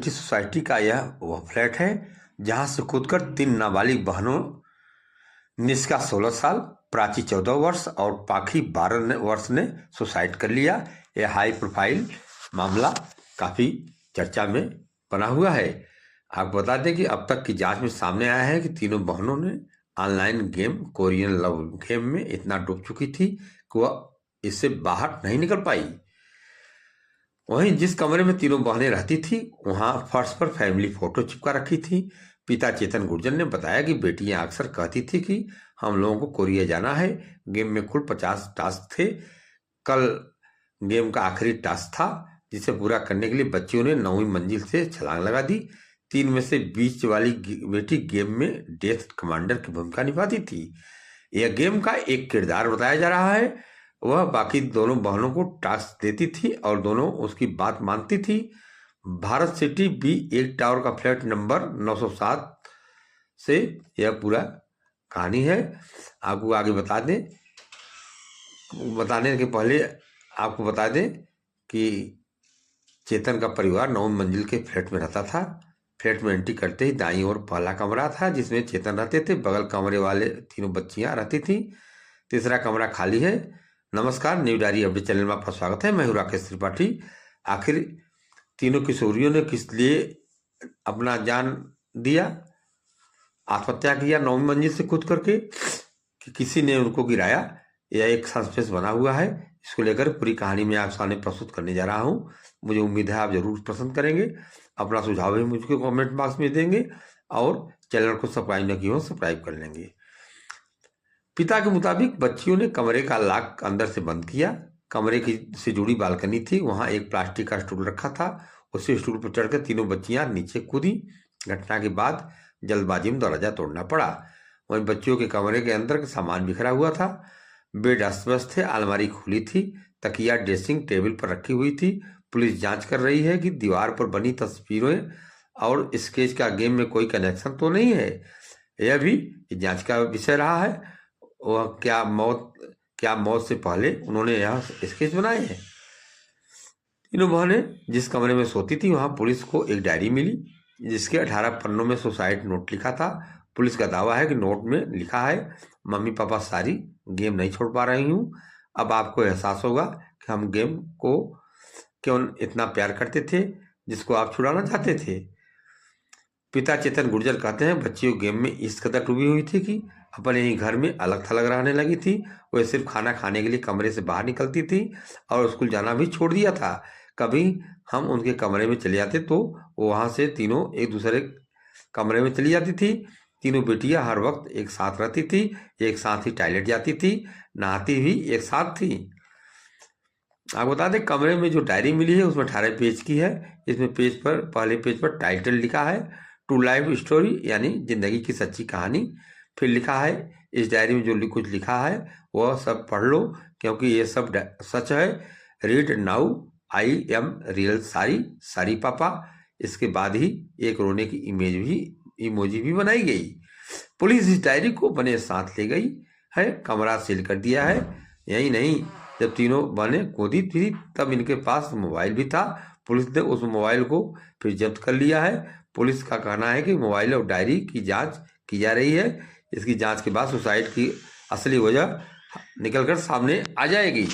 बेटी सोसाइटी का यह वह फ्लैट है जहां से कूदकर 3 नाबालिग बहनों निष्का 16 साल, प्राची 14 वर्ष और पाखी 12 वर्ष ने सुसाइड कर लिया। यह हाई प्रोफाइल मामला काफ़ी चर्चा में बना हुआ है। आपको बता दें कि अब तक की जांच में सामने आया है कि तीनों बहनों ने online game Korean love game में इतना डूब चुकी थी कि वह इससे बाहर नहीं निकल पाई। वहीं जिस कमरे में तीनों बहनें रहती थी वहां फर्श पर फैमिली फोटो चिपका रखी थी। पिता चेतन गुर्जर ने बताया कि बेटियां अक्सर कहती थी कि हम लोगों को कोरिया जाना है। गेम में कुल 50 टास्क थे। कल गेम का आखिरी टास्क था जिसे पूरा करने के लिए बच्चियों ने 9वीं मंजिल से छलांग लगा दी। 3 में से बीच वाली बेटी गेम में डेथ कमांडर की भूमिका निभाती थी। यह गेम का एक किरदार बताया जा रहा है। वह बाकी दोनों बहनों को टास्क देती थी और दोनों उसकी बात मानती थी। भारत सिटी B1 टावर का फ्लैट नंबर 907 से यह पूरा कहानी है। आपको आगे बताने के पहले आपको बता दें कि चेतन का परिवार 9वीं मंजिल के फ्लैट में रहता था। फ्लैट में एंट्री करते ही दाईं ओर पहला कमरा था जिसमें चेतन रहते थे। बगल कमरे वाले तीनों बच्चियां रहती थी। तीसरा कमरा खाली है। नमस्कार, न्यू डायरी अपडेट चैनल में आपका स्वागत है। मैं हूं राकेश त्रिपाठी। आखिर तीनों किशोरियों ने किस लिए अपना जान दिया, आत्महत्या किया 9वीं मंजिल से कूद करके, कि किसी ने उनको गिराया, यह एक सस्पेंस बना हुआ है। इसको लेकर पूरी कहानी में आप सामने प्रस्तुत करने जा रहा हूं। मुझे उम्मीद है आप जरूर पसंद करेंगे। अपना सुझाव भी मुझको कमेंट बॉक्स में देंगे और चैनल को सब्सक्राइब न किया हो सब्सक्राइब कर लेंगे। पिता के मुताबिक बच्चियों ने कमरे का लॉक अंदर से बंद किया। कमरे की से जुड़ी बालकनी थी, वहां एक प्लास्टिक का स्टूल रखा था। उसी स्टूल पर चढ़कर तीनों बच्चियां नीचे कूदी। घटना के बाद जल्दबाजी में दरवाजा तोड़ना पड़ा। वहीं बच्चियों के कमरे के अंदर सामान बिखरा हुआ था। बेड अस्त व्यस्त थे, अलमारी खुली थी, तकिया ड्रेसिंग टेबल पर रखी हुई थी। पुलिस जांच कर रही है कि दीवार पर बनी तस्वीरें और स्केच का गेम में कोई कनेक्शन तो नहीं है। यह भी जांच का विषय रहा है। वह क्या मौत से पहले उन्होंने यह स्केच बनाए हैं। तीनों बहनें जिस कमरे में सोती थी वहां पुलिस को एक डायरी मिली जिसके 18 पन्नों में सुसाइड नोट लिखा था। पुलिस का दावा है कि नोट में लिखा है, मम्मी पापा सारी गेम नहीं छोड़ पा रही हूँ। अब आपको एहसास होगा कि हम गेम को क्यों इतना प्यार करते थे जिसको आप छुड़ाना चाहते थे। पिता चेतन गुर्जर कहते हैं बच्चियों गेम में इस कदर डूबी हुई थी कि अपने ही घर में अलग थलग रहने लगी थी। वह सिर्फ खाना खाने के लिए कमरे से बाहर निकलती थी और स्कूल जाना भी छोड़ दिया था। कभी हम उनके कमरे में चले जाते तो वहां से तीनों एक दूसरे कमरे में चली जाती थी। तीनों बेटियां हर वक्त एक साथ रहती थी, एक साथ ही टॉयलेट जाती थी, नहाती भी एक साथ थी। आप बता दें कमरे में जो डायरी मिली है उसमें 18 पेज की है। इसमें पहले पेज पर टाइटल लिखा है टू लाइफ स्टोरी, यानी जिंदगी की सच्ची कहानी। फिर लिखा है इस डायरी में जो कुछ लिखा है वह सब पढ़ लो क्योंकि ये सब सच है। Read now, I am real सारी पापा। इसके बाद ही एक रोने की इमोजी भी बनाई गई। पुलिस इस डायरी को अपने साथ ले गई है, कमरा सील कर दिया है। यही नहीं, जब तीनों बहनें कूदी थी तब इनके पास मोबाइल भी था। पुलिस ने उस मोबाइल को फिर जब्त कर लिया है। पुलिस का कहना है कि मोबाइल और डायरी की जांच की जा रही है। इसकी जांच के बाद सुसाइड की असली वजह निकलकर सामने आ जाएगी।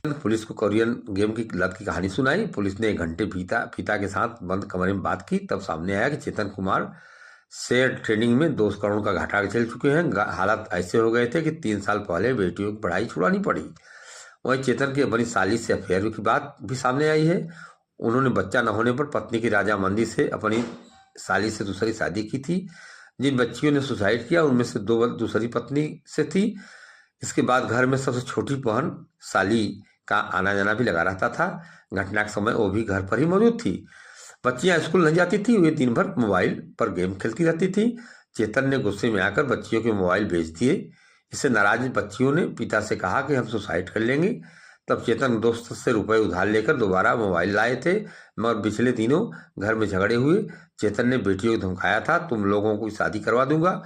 पुलिस को कोरियन गेम की लत की कहानी सुनाई। पुलिस ने 1 घंटे पिता के साथ बंद कमरे में बात की। तब सामने आया कि चेतन कुमार शेयर ट्रेडिंग में 2 करोड़ का घाटा चल चुके हैं। हालात ऐसे हो गए थे कि 3 साल पहले बेटियों की पढ़ाई छुड़ानी पड़ी। वहीं चेतन की अपनी साली से अफेयर की बात भी सामने आई है। उन्होंने बच्चा न होने पर पत्नी की राजामंदी से अपनी साली से दूसरी शादी की थी। जिन बच्चियों ने सुसाइड किया उनमें से 2 दूसरी पत्नी से थी। इसके बाद घर में सबसे छोटी बहन साली का आना जाना भी लगा रहता था। घटना के समय वो भी घर पर ही मौजूद थी। बच्चियां स्कूल नहीं जाती थी, वे दिन भर मोबाइल पर गेम खेलती रहती थी। चेतन ने गुस्से में आकर बच्चियों के मोबाइल बेच दिए। इससे नाराज बच्चियों ने पिता से कहा कि हम सुसाइड कर लेंगे। तब चेतन दोस्त से रुपए उधार लेकर दोबारा मोबाइल लाए थे, मगर पिछले दिनों घर में झगड़े हुए। चेतन ने बेटियों को धमकाया था, तुम लोगों को शादी करवा दूंगा।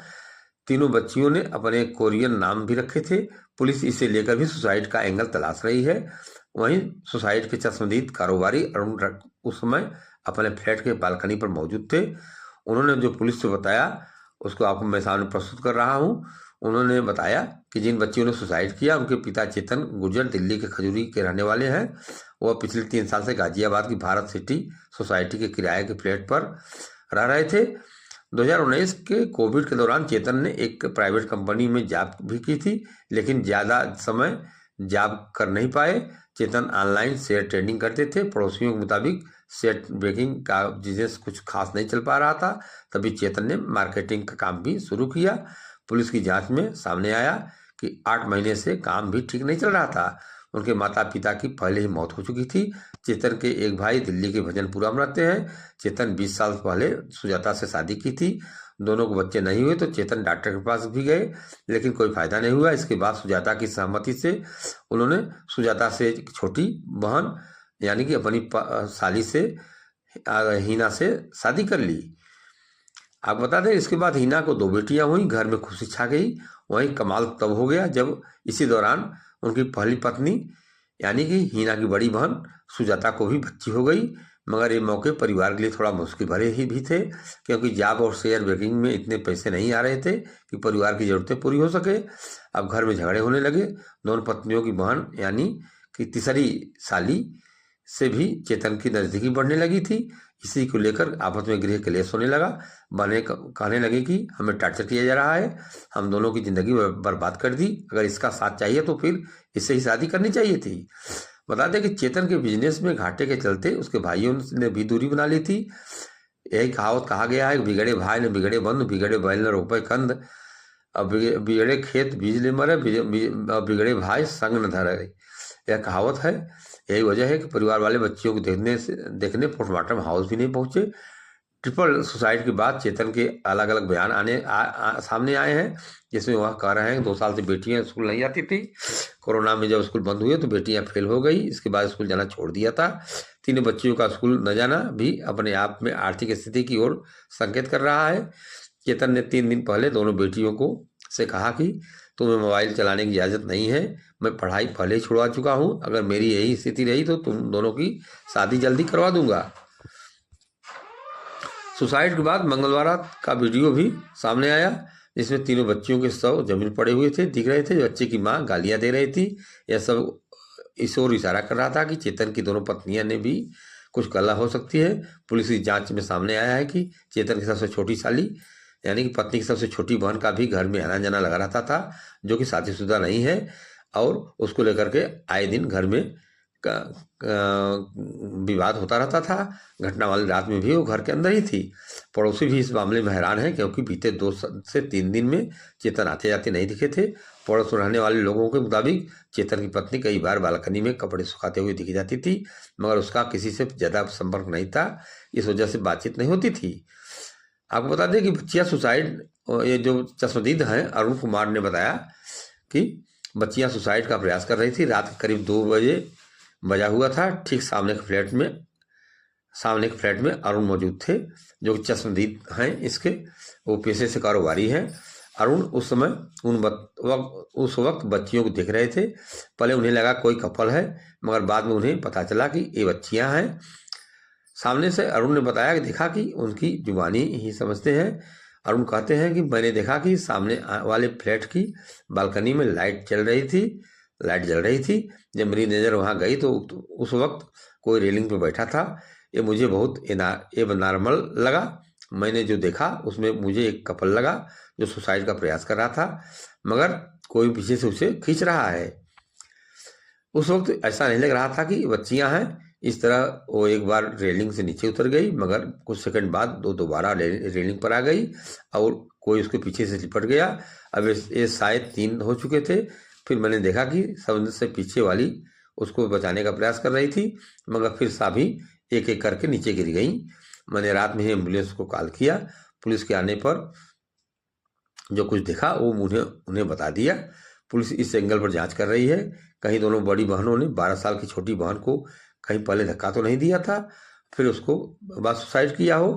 तीनों बच्चियों ने अपने कोरियन नाम भी रखे थे। पुलिस इसे लेकर भी सुसाइड का एंगल तलाश रही है। वहीं सुसाइड के चश्मदीद कारोबारी अरुण उस समय अपने फ्लैट के बालकनी पर मौजूद थे। उन्होंने जो पुलिस से बताया उसको आपको मैं सामने प्रस्तुत कर रहा हूँ। उन्होंने बताया कि जिन बच्चियों ने सुसाइड किया उनके पिता चेतन गुर्जर दिल्ली के खजूरी के रहने वाले हैं। वह पिछले 3 साल से गाजियाबाद की भारत सिटी सोसाइटी के किराए के फ्लैट पर रह रहे थे। 2019 के कोविड के दौरान चेतन ने एक प्राइवेट कंपनी में जॉब भी की थी, लेकिन ज़्यादा समय जॉब कर नहीं पाए। चेतन ऑनलाइन शेयर ट्रेडिंग करते थे। पड़ोसियों के मुताबिक शेयर ब्रेकिंग का बिजनेस कुछ खास नहीं चल पा रहा था, तभी चेतन ने मार्केटिंग का काम भी शुरू किया। पुलिस की जांच में सामने आया कि 8 महीने से काम भी ठीक नहीं चल रहा था। उनके माता पिता की पहले ही मौत हो चुकी थी। चेतन के एक भाई दिल्ली के भजनपुरा में रहते हैं। चेतन 20 साल पहले सुजाता से शादी की थी। दोनों को बच्चे नहीं हुए तो चेतन डॉक्टर के पास भी गए, लेकिन कोई फायदा नहीं हुआ। इसके बाद सुजाता की सहमति से उन्होंने सुजाता से एक छोटी बहन यानी कि अपनी साली से हीना से शादी कर ली। आप बता दें इसके बाद हीना को 2 बेटियां हुई। घर में खुशी छा गई। वहीं कमाल तब हो गया जब इसी दौरान उनकी पहली पत्नी यानी कि हीना की बड़ी बहन सुजाता को भी बच्ची हो गई। मगर ये मौके परिवार के लिए थोड़ा मुश्किल भरे ही भी थे, क्योंकि जॉब और शेयर ब्रेकिंग में इतने पैसे नहीं आ रहे थे कि परिवार की ज़रूरतें पूरी हो सके। अब घर में झगड़े होने लगे। दोनों पत्नियों की बहन यानी कि तीसरी साली से भी चेतन की नज़दीकी बढ़ने लगी थी। इसी को लेकर आपस में गृह क्लेश होने लगा। बने कहने लगे कि हमें टॉर्चर किया जा रहा है, हम दोनों की ज़िंदगी बर्बाद कर दी। अगर इसका साथ चाहिए तो फिर इससे ही शादी करनी चाहिए थी। बता दें कि चेतन के बिजनेस में घाटे के चलते उसके भाइयों ने भी दूरी बना ली थी। यही कहावत कहा गया है कि बिगड़े भाई ने बिगड़े बंधु, बिगड़े बैल ने रोपे कंद, अब बिगड़े खेत बीज ले मरे, बिगड़े भाई संग न धरे। यह कहावत है। यही वजह है कि परिवार वाले बच्चियों को देखने पोस्टमार्टम हाउस भी नहीं पहुंचे। ट्रिपल सुसाइड के बाद चेतन के अलग अलग बयान सामने आए हैं, जिसमें वह कह रहे हैं कि 2 साल से बेटियां स्कूल नहीं जाती थी। कोरोना में जब स्कूल बंद हुए तो बेटियां फेल हो गई। इसके बाद स्कूल जाना छोड़ दिया था। 3 बच्चियों का स्कूल न जाना भी अपने आप में आर्थिक स्थिति की ओर संकेत कर रहा है। चेतन ने 3 दिन पहले दोनों बेटियों को से कहा कि तुम्हें मोबाइल चलाने की इजाज़त नहीं है, मैं पढ़ाई पहले ही छुड़वा चुका हूँ। अगर मेरी यही स्थिति रही तो तुम दोनों की शादी जल्दी करवा दूंगा। सुसाइड के बाद मंगलवार का वीडियो भी सामने आया, जिसमें तीनों बच्चियों के शव जमीन पड़े हुए थे दिख रहे थे। बच्चे की मां गालियां दे रही थी। यह सब इस ओर इशारा कर रहा था कि चेतन की दोनों पत्नियां ने भी कुछ गला हो सकती है। पुलिस की जांच में सामने आया है कि चेतन की सबसे छोटी साली यानी कि पत्नी की सबसे छोटी बहन का भी घर में आना जाना लगा रहता था, जो कि शादीशुदा नहीं है, और उसको लेकर के आए दिन घर में विवाद होता रहता था। घटना वाली रात में भी वो घर के अंदर ही थी। पड़ोसी भी इस मामले में हैरान है, क्योंकि बीते 2 से 3 दिन में चेतन आते जाते नहीं दिखे थे। पड़ोस में रहने वाले लोगों के मुताबिक चेतन की पत्नी कई बार बालकनी में कपड़े सुखाते हुए दिखी जाती थी, मगर उसका किसी से ज़्यादा संपर्क नहीं था। इस वजह से बातचीत नहीं होती थी। आपको बता दें कि बच्चियाँ सुसाइड, ये जो चश्मदीद हैं अरुण कुमार ने बताया कि बच्चियाँ सुसाइड का प्रयास कर रही थी। रात के करीब 2 बजा हुआ था। ठीक सामने के फ्लैट में अरुण मौजूद थे, जो कि चश्मदीद हैं इसके। वो पेशे से कारोबारी हैं। अरुण उस वक्त बच्चियों को देख रहे थे। पहले उन्हें लगा कोई कपल है, मगर बाद में उन्हें पता चला कि ये बच्चियां हैं। सामने से अरुण ने बताया कि देखा कि उनकी जुबानी ही समझते हैं। अरुण कहते हैं कि मैंने देखा कि सामने वाले फ्लैट की बालकनी में लाइट जल रही थी। जब मेरी नज़र वहाँ गई तो उस वक्त कोई रेलिंग पे बैठा था। ये मुझे बहुत नॉर्मल लगा। मैंने जो देखा उसमें मुझे एक कपल लगा जो सुसाइड का प्रयास कर रहा था, मगर कोई पीछे से उसे खींच रहा है। उस वक्त ऐसा नहीं लग रहा था कि बच्चियां हैं। इस तरह वो एक बार रेलिंग से नीचे उतर गई, मगर कुछ सेकंड बाद दोबारा रेलिंग पर आ गई और कोई उसके पीछे से लिपट गया। अब ये शायद 3 हो चुके थे। फिर मैंने देखा कि समुद्र से पीछे वाली उसको बचाने का प्रयास कर रही थी, मगर फिर सभी एक एक करके नीचे गिर गई। मैंने रात में ही एम्बुलेंस को कॉल किया। पुलिस के आने पर जो कुछ देखा वो उन्हें बता दिया। पुलिस इस एंगल पर जांच कर रही है, कहीं दोनों बड़ी बहनों ने 12 साल की छोटी बहन को कहीं पहले धक्का तो नहीं दिया था, फिर उसको बाद सुसाइड किया हो।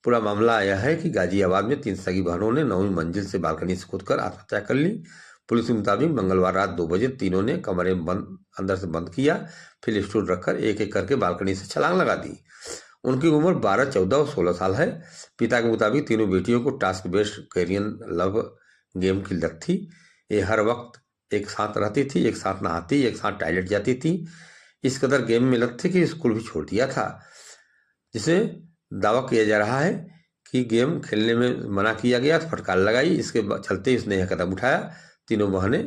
पूरा मामला यह है कि गाजियाबाद में 3 सगी बहनों ने 9वीं मंजिल से बालकनी से कूदकर आत्महत्या कर ली। पुलिस के मुताबिक मंगलवार रात 2 बजे तीनों ने कमरे में अंदर से बंद किया, फिर स्टूल रखकर एक एक करके बालकनी से छलांग लगा दी। उनकी उम्र 12, 14 और 16 साल है। पिता के मुताबिक तीनों बेटियों को task based Korean love game की लत थी। ये हर वक्त एक साथ रहती थी, एक साथ नहाती, एक साथ टॉयलेट जाती थी। इस कदर गेम में लत थी कि स्कूल भी छोड़ दिया था, जिसे दावा किया जा रहा है कि गेम खेलने में मना किया गया तो फटकार लगाई। इसके चलते इसने यह कदम उठाया। तीनों बहनें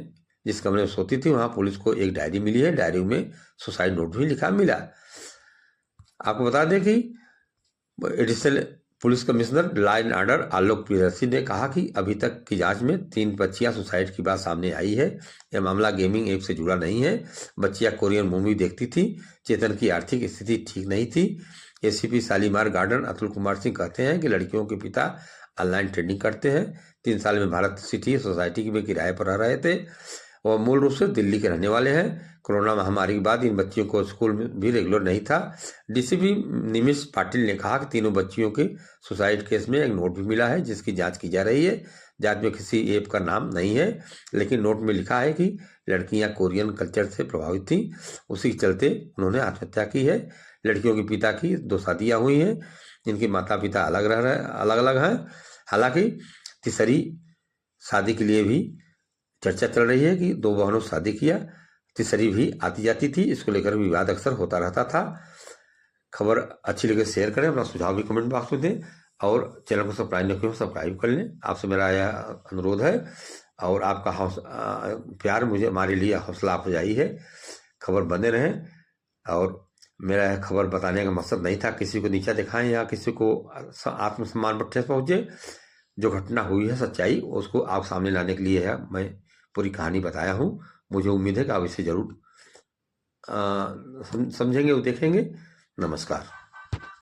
जिस कमरे में सोती थी वहां पुलिस को एक डायरी मिली है। डायरी में सुसाइड नोट भी लिखा मिला। आपको बता दें कि additional police commissioner law and order Alok Priyadarshi ने कहा कि अभी तक की जांच में 3 बच्चियां सुसाइड की बात सामने आई है। यह मामला गेमिंग ऐप से जुड़ा नहीं है। बच्चियां कोरियन मूवी देखती थी। चेतन की आर्थिक स्थिति ठीक नहीं थी। एसीपी शालीमार गार्डन अतुल कुमार सिंह कहते हैं कि लड़कियों के पिता ऑनलाइन ट्रेडिंग करते हैं। 3 साल में भारत सिटी सोसाइटी में किराए पर रह रहे थे। वह मूल रूप से दिल्ली के रहने वाले हैं। कोरोना महामारी के बाद इन बच्चियों को स्कूल में भी रेगुलर नहीं था। डीसीपी निमिष पाटिल ने कहा कि तीनों बच्चियों के सुसाइड केस में एक नोट भी मिला है, जिसकी जांच की जा रही है। जांच में किसी ऐप का नाम नहीं है, लेकिन नोट में लिखा है कि लड़कियां कोरियन कल्चर से प्रभावित थीं। उसी के चलते उन्होंने आत्महत्या की है। लड़कियों के पिता की 2 शादियां हुई हैं। इनके माता पिता अलग अलग हैं। हालांकि तीसरी शादी के लिए भी चर्चा चल रही है कि 2 बहनों से शादी किया, तीसरी भी आती जाती थी। इसको लेकर विवाद अक्सर होता रहता था। खबर अच्छी लगे शेयर करें, अपना सुझाव भी कमेंट बॉक्स में दें और चैनल को सब्सक्राइब नहीं किया सब्सक्राइब कर लें। आपसे मेरा यह अनुरोध है और आपका प्यार मुझे हमारे लिए हौसला अफजाई है। खबर बने रहें और मेरा यह खबर बताने का मकसद नहीं था किसी को नीचा दिखाएं या किसी को आत्मसम्मान पर ठेस पहुंचे। जो घटना हुई है सच्चाई उसको आप सामने लाने के लिए है मैं पूरी कहानी बताया हूँ। मुझे उम्मीद है कि आप इसे जरूर समझेंगे और देखेंगे। नमस्कार।